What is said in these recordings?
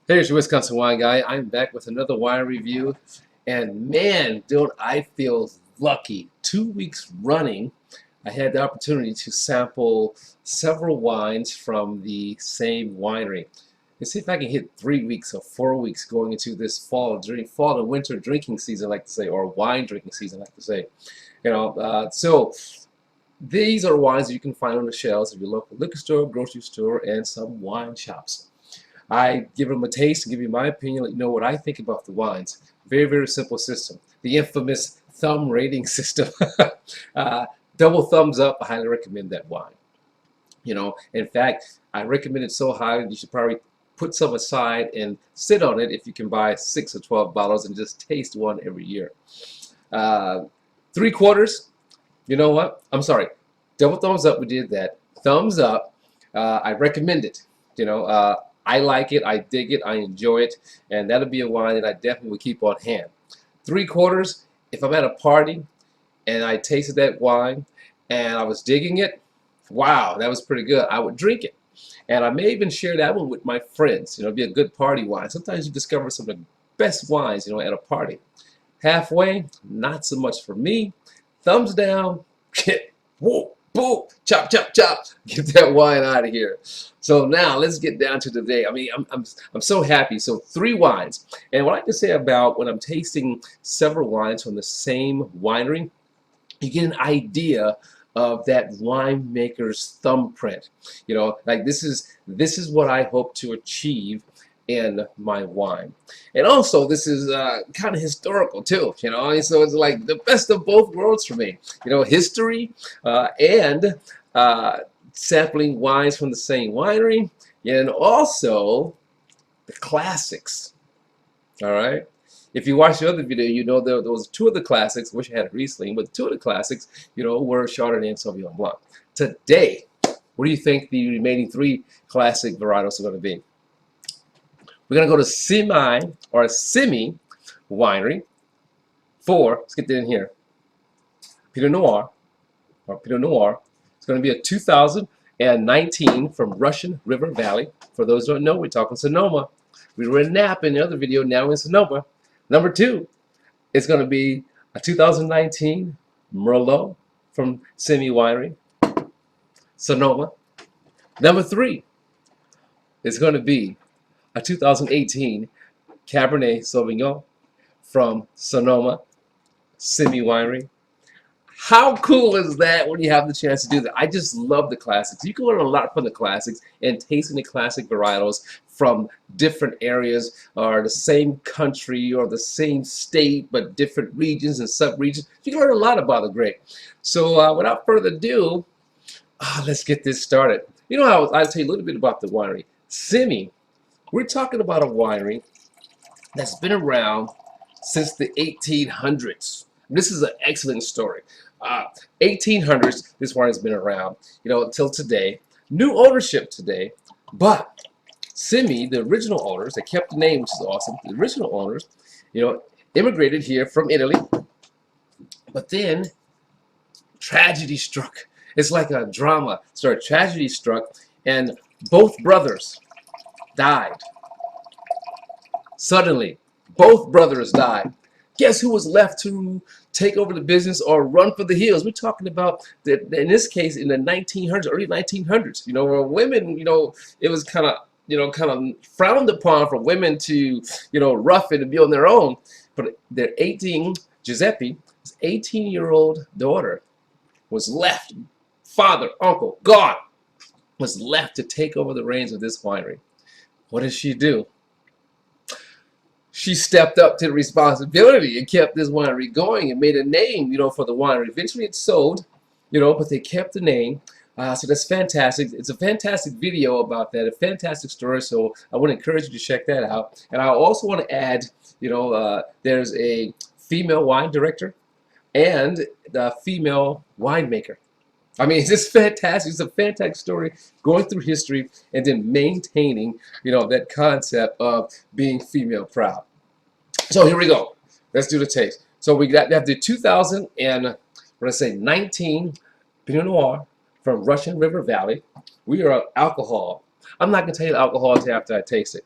Here's your Wisconsin wine guy. I'm back with another wine review. And man, don't I feel lucky. 2 weeks running, I had the opportunity to sample several wines from the same winery. Let's see if I can hit 3 weeks or 4 weeks going into this fall and winter drinking season, I like to say, or wine drinking season, I like to say. So these are wines that you can find on the shelves of your local liquor store, grocery store, and some wine shops. I give them a taste and give you my opinion, let you know what I think about the wines. Very, very simple system. The infamous thumb rating system. uh, Double thumbs up, I highly recommend that wine. In fact, I recommend it so high you should probably put some aside and sit on it if you can buy 6 or 12 bottles and just taste one every year. 3/4, you know what? I'm sorry. Double thumbs up, we did that. Thumbs up, I recommend it. I like it, I dig it, I enjoy it, and that'll be a wine that I definitely would keep on hand. 3/4, if I'm at a party and I tasted that wine and I was digging it, wow, that was pretty good. I would drink it. And I may even share that one with my friends. It'd be a good party wine. Sometimes you discover some of the best wines, at a party. Halfway, not so much for me. Thumbs down, whoa, boom, chop, chop, chop. Get that wine out of here. So now let's get down to today. I mean, I'm so happy. So 3 wines. And what I can say about when I'm tasting several wines from the same winery, you get an idea of that winemaker's thumbprint. Like this is what I hope to achieve in my wine. And also this is kind of historical too, so it's like the best of both worlds for me. History and sampling wines from the same winery, and also the classics. All right. If you watch the other video, you know there was 2 of the classics. Wish I had a Riesling, but 2 of the classics, were Chardonnay and Sauvignon Blanc. Today, what do you think the remaining 3 classic varietals are going to be? We're going to go to Simi Winery for, let's get that in here, Pinot Noir. It's going to be a 2019 from Russian River Valley. For those who don't know, we're talking Sonoma. We were in Napa in the other video, now in Sonoma. Number 2 is going to be a 2019 Merlot from Simi Winery, Sonoma. Number 3 is going to be a 2018 Cabernet Sauvignon from Sonoma, Simi Winery. How cool is that when you have the chance to do that? I just love the classics. You can learn a lot from the classics and tasting the classic varietals from different areas or the same country or the same state but different regions and sub-regions. You can learn a lot about the grape. So without further ado, let's get this started. I'll tell you a little bit about the winery. Simi, we're talking about a winery that's been around since the 1800s. This is an excellent story. 1800s, this winery's been around, until today. New ownership today, but Simi, the original owners, they kept the name, which is awesome. The original owners, immigrated here from Italy, but then tragedy struck. It's like a drama. So tragedy struck, and both brothers died. Suddenly, both brothers died. Guess who was left to take over the business or run for the hills? We're talking about, in this case, in the 1900s, early 1900s, where women, it was kind of frowned upon for women to, rough it and be on their own. But Giuseppe, his 18-year-old daughter was left, father, uncle, gone, was left to take over the reins of this winery. What did she do? She stepped up to the responsibility and kept this winery going and made a name, for the winery. Eventually it sold, but they kept the name. So that's fantastic. It's a fantastic video about that, a fantastic story. So I want to encourage you to check that out. And I also want to add, there's a female wine director and the female winemaker. I mean, it's just fantastic. It's a fantastic story going through history and then maintaining, that concept of being female proud. So here we go. Let's do the taste. So we have the 2019 Pinot Noir from Russian River Valley. We are alcohol. I'm not going to tell you the alcohol until after I taste it.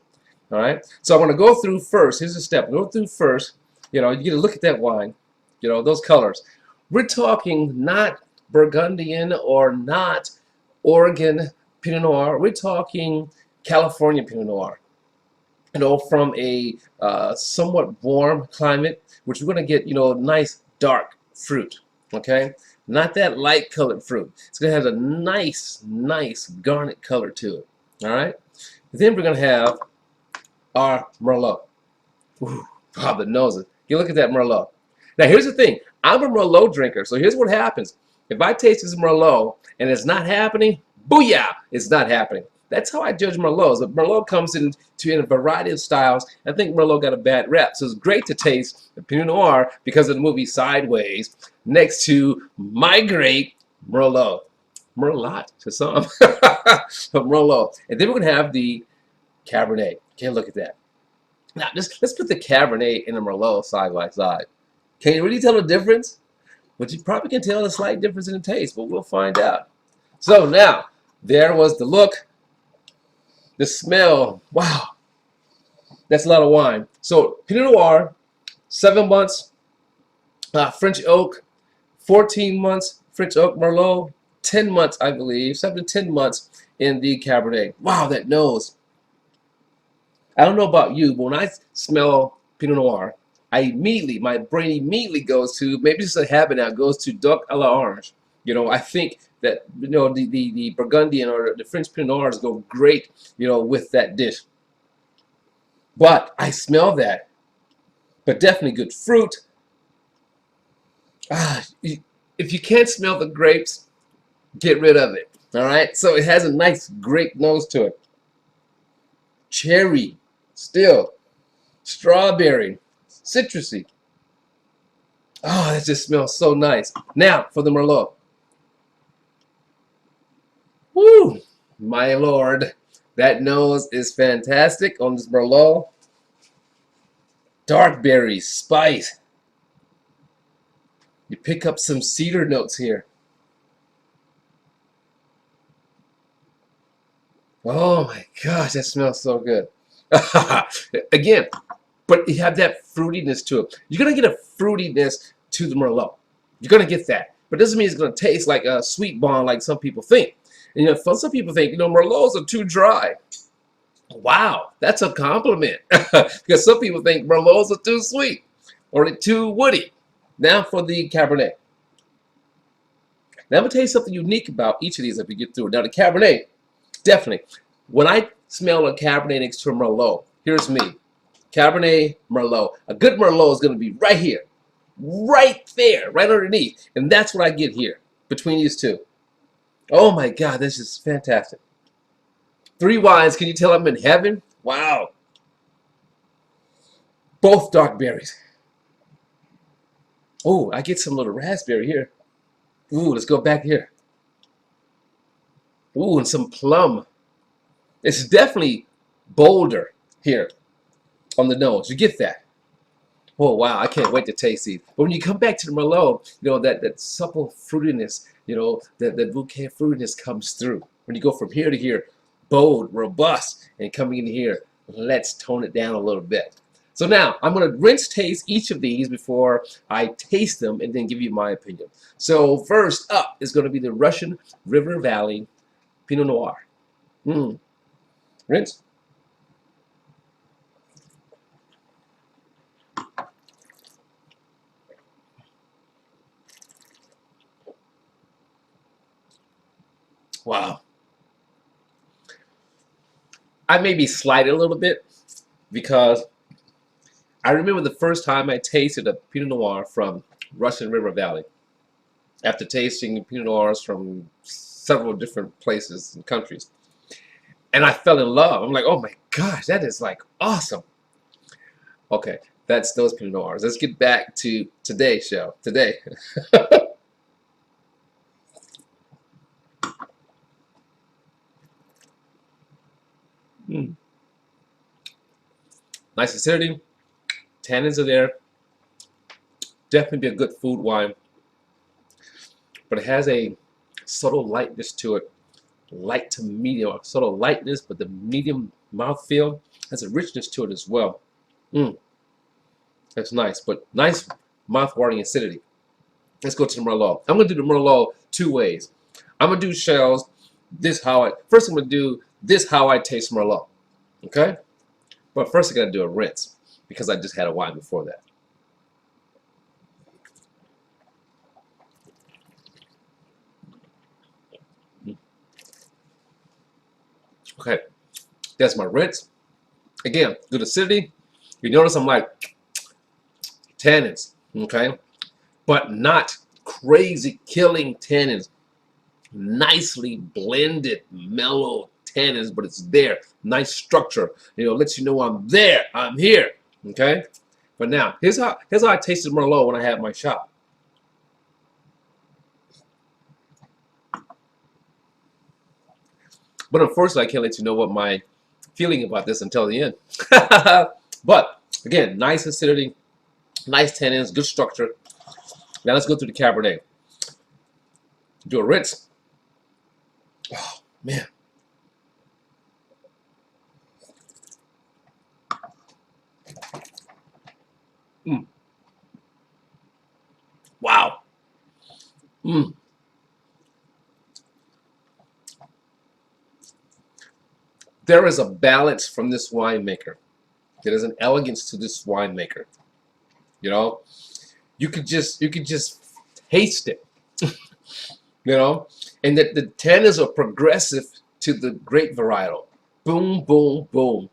All right. So I'm going to go through first. Here's the step. Go through first. You know, you get to look at that wine. You know, those colors. We're talking not Burgundian or not Oregon Pinot Noir. We're talking California Pinot Noir. You know, from a somewhat warm climate, which we're going to get, you know, nice dark fruit. Okay. Not that light colored fruit. It's going to have a nice, nice garnet color to it. All right. Then we're going to have our Merlot. Ooh, wow, the noses. You look at that Merlot. Now, here's the thing. I'm a Merlot drinker, so here's what happens. If I taste this Merlot and it's not happening, booyah, it's not happening. That's how I judge Merlots. But Merlot comes in a variety of styles. I think Merlot got a bad rep. So it's great to taste the Pinot Noir because of the movie Sideways next to my great Merlot. Merlot to some. But Merlot. And then we're going to have the Cabernet. Okay, look at that. Now, let's put the Cabernet and the Merlot side by side. Can you really tell the difference? But you probably can tell a slight difference in the taste, but we'll find out. So now, there was the look, the smell. Wow, that's a lot of wine. So Pinot Noir, 7 months, French oak, 14 months, French oak Merlot, 10 months, I believe, 7 to 10 months in the Cabernet. Wow, that nose. I don't know about you, but when I smell Pinot Noir, my brain immediately goes to, maybe it's a habit now, goes to Duck à l'Orange. You know, I think that, you know, the Burgundian or the French Pinot Noirs go great, you know, with that dish. But I smell that. But definitely good fruit. If you can't smell the grapes, get rid of it. All right? So it has a nice grape nose to it. Cherry, still. Strawberry, citrusy. Oh, that just smells so nice. Now for the Merlot. Woo, my lord. That nose is fantastic on this Merlot. Dark berries, spice. You pick up some cedar notes here. Oh my gosh, that smells so good. Again, but you have that fruitiness to it. You're going to get a fruitiness to the Merlot. You're going to get that. But it doesn't mean it's going to taste like a sweet bomb like some people think. And, you know, some people think, you know, Merlots are too dry. Wow, that's a compliment. Because some people think Merlots are too sweet or they're too woody. Now for the Cabernet. Now I'm going to tell you something unique about each of these as we get through it. Now the Cabernet, definitely. When I smell a Cabernet next to a Merlot, here's me. Cabernet, Merlot. A good Merlot is going to be right here. Right there. Right underneath. And that's what I get here. Between these two. Oh my God. This is fantastic. 3 wines. Can you tell I'm in heaven? Wow. Both dark berries. Oh, I get some little raspberry here. Ooh, let's go back here. Ooh, and some plum. It's definitely bolder here on the nose. You get that. Oh, wow. I can't wait to taste these. But when you come back to the Merlot, you know, that supple fruitiness, you know, that bouquet fruitiness comes through. When you go from here to here, bold, robust, and coming in here, let's tone it down a little bit. So now, I'm going to rinse taste each of these before I taste them and then give you my opinion. So first up is going to be the Russian River Valley Pinot Noir. Rinse. Wow. I maybe slide it a little bit because I remember the first time I tasted a Pinot Noir from Russian River Valley. After tasting Pinot Noirs from several different places and countries. And I fell in love. I'm like, oh my gosh, that is like awesome. Okay, that's those Pinot Noirs. Let's get back to today's show. Today. Nice acidity. Tannins are there. Definitely be a good food wine. But it has a subtle lightness to it. Light to medium. Subtle lightness, but the medium mouthfeel. Has a richness to it as well. That's nice, but nice mouth-watering acidity. Let's go to the Merlot. I'm gonna do the Merlot two ways. I'm gonna do shells. First I'm gonna do this how I taste Merlot. Okay? But first I gotta do a rinse because I just had a wine before that. Okay, that's my rinse. Again, good acidity. You notice I'm like tannins, okay? But not crazy killing tannins. Nicely blended, mellow tannins, but it's there. Nice structure. You know, lets you know I'm there. I'm here. Okay? But now, here's how I tasted Merlot when I had my shot. But unfortunately, I can't let you know what my feeling about this until the end. But again, nice acidity, nice tannins, good structure. Now let's go through the Cabernet. Do a rinse. Oh, man. Wow. There is a balance from this winemaker. There is an elegance to this winemaker. You know, you could just taste it. You know, and that the tannins are progressive to the grape varietal. Boom, boom, boom.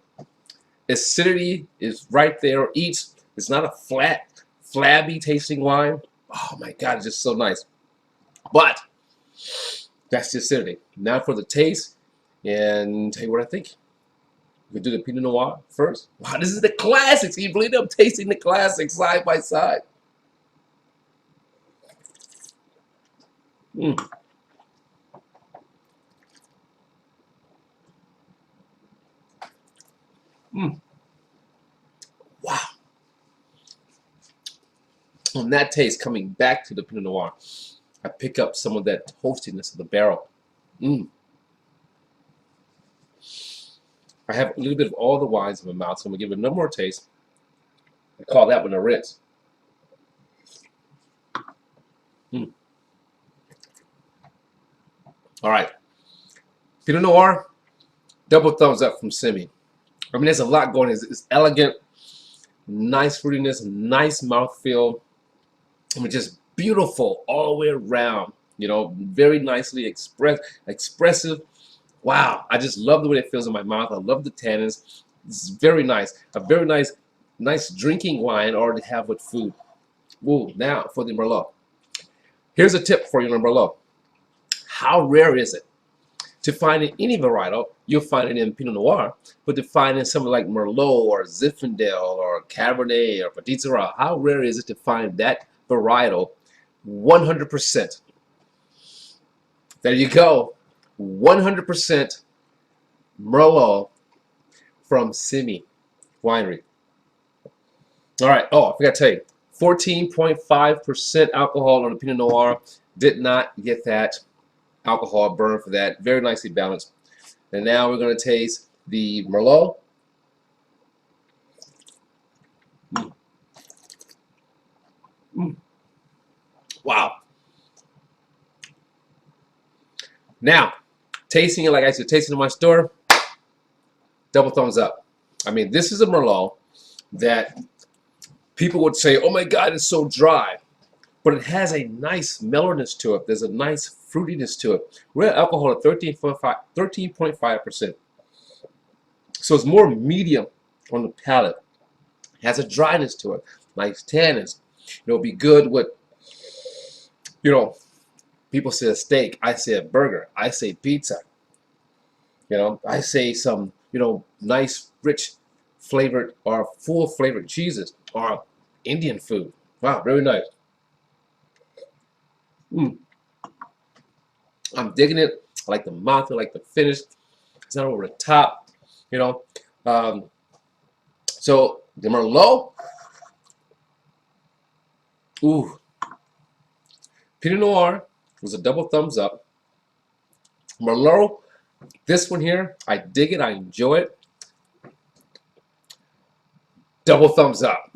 Acidity is right there. It's not a flat, flabby tasting wine. Oh my God, it's just so nice. But that's the acidity. Now for the taste, and tell you what I think. We do the Pinot Noir first. Wow, this is the classics. Can you believe I'm tasting the classics side by side? Mm. Mm. Wow. On that taste, coming back to the Pinot Noir, I pick up some of that toastiness of the barrel. Mm. I have a little bit of all the wines in my mouth, so I'm going to give it one more taste. I call that one a rinse. Mm. All right. Pinot Noir, double thumbs up from Simi. I mean, there's a lot going on. It's elegant, nice fruitiness, nice mouthfeel. I mean, just beautiful all the way around. You know, very nicely expressive. Wow, I just love the way it feels in my mouth. I love the tannins. It's very nice. A very nice drinking wine or to have with food. Ooh, now for the Merlot. Here's a tip for you on Merlot. How rare is it to find in any varietal? You'll find it in Pinot Noir, but to find in something like Merlot or Zinfandel or Cabernet or Petit Syrah, how rare is it to find that varietal 100%? There you go. 100% Merlot from Simi Winery. All right. Oh, I forgot to tell you. 14.5% alcohol on the Pinot Noir. Did not get that alcohol burn for that. Very nicely balanced. And now we're going to taste the Merlot. Mm. Mm. Wow. Now, tasting it like I said, tasting in my store, double thumbs up. I mean, this is a Merlot that people would say, oh my God, it's so dry. But it has a nice mellowness to it. There's a nice fruitiness to it. We're at alcohol at 13.5%. So it's more medium on the palate. It has a dryness to it. Nice tannins. It'll be good with, you know, people say a steak. I say a burger. I say pizza. You know, I say some, you know, nice, rich flavored or full flavored cheeses or Indian food. Wow, very nice. Mm. I'm digging it. I like the mouth. I like the finish. It's not over the top, you know. So the Merlot. Ooh. Pinot Noir was a double thumbs up. Merlot, this one here, I dig it. I enjoy it. Double thumbs up.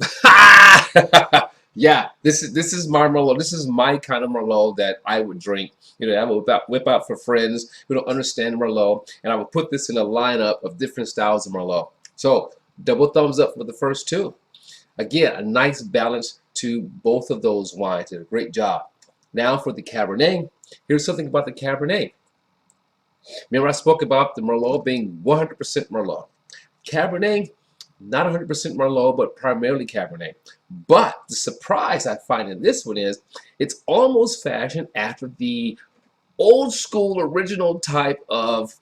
Yeah, this is my Merlot. This is my kind of Merlot that I would drink. You know, I would whip out for friends who don't understand Merlot, and I would put this in a lineup of different styles of Merlot. So double thumbs up for the first two. Again, a nice balance to both of those wines. Did a great job. Now for the Cabernet. Here's something about the Cabernet. Remember I spoke about the Merlot being 100% Merlot. Cabernet, not 100% Merlot, but primarily Cabernet. But the surprise I find in this one is it's almost fashioned after the old school original type of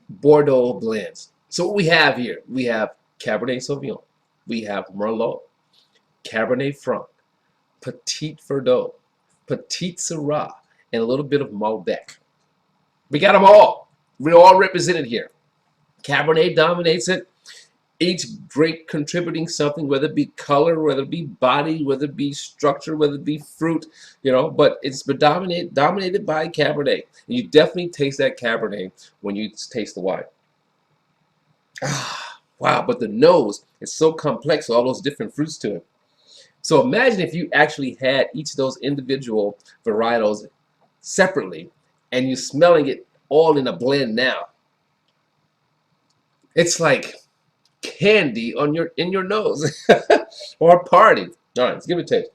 Bordeaux blends. So what we have here, we have Cabernet Sauvignon, we have Merlot, Cabernet Franc, Petit Verdot, Petit Syrah, and a little bit of Malbec. We got them all. We're all represented here. Cabernet dominates it. Each great contributing something, whether it be color, whether it be body, whether it be structure, whether it be fruit, you know, but it's dominated by Cabernet. And you definitely taste that Cabernet when you taste the wine. Ah, wow, but the nose is so complex, all those different fruits to it. So imagine if you actually had each of those individual varietals separately and you're smelling it all in a blend now. It's like candy on in your nose or a party. All right, let's give it a taste.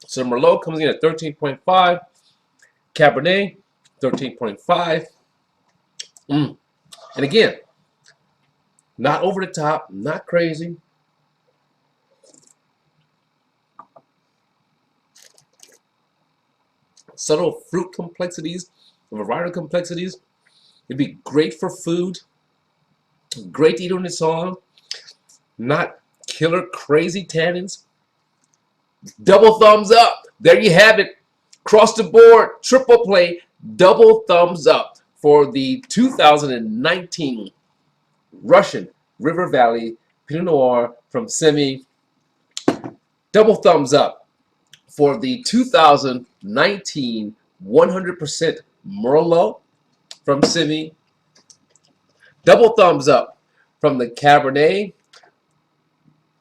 So Merlot comes in at 13.5, Cabernet 13.5. And again, not over the top, not crazy. Subtle fruit complexities, varietal complexities. It'd be great for food, great to eat on its own, not killer crazy tannins. Double thumbs up. There you have it. Across the board, triple play, double thumbs up for the 2019 Russian River Valley Pinot Noir from Simi. Double thumbs up for the 2019 100% Merlot from Simi. Double thumbs up from the Cabernet.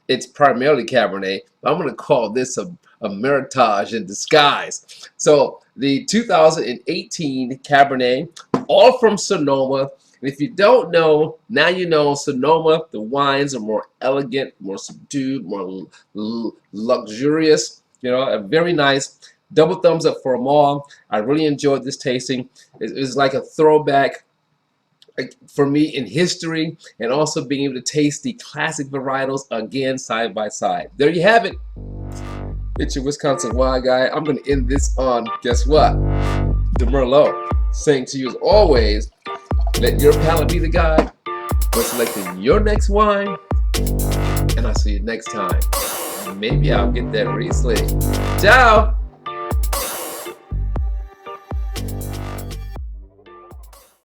It's primarily Cabernet. I'm going to call this a Meritage in disguise. So the 2018 Cabernet, all from Sonoma. And if you don't know, now you know. Sonoma, the wines are more elegant, more subdued, more luxurious. You know, very nice. Double thumbs up for them all. I really enjoyed this tasting. It was like a throwback for me in history, and also being able to taste the classic varietals again side by side. There you have it. It's your Wisconsin wine guy. I'm going to end this on, guess what? The Merlot. Saying to you as always, let your palate be the guide for selecting your next wine. And I'll see you next time. Maybe I'll get that Riesling. Ciao!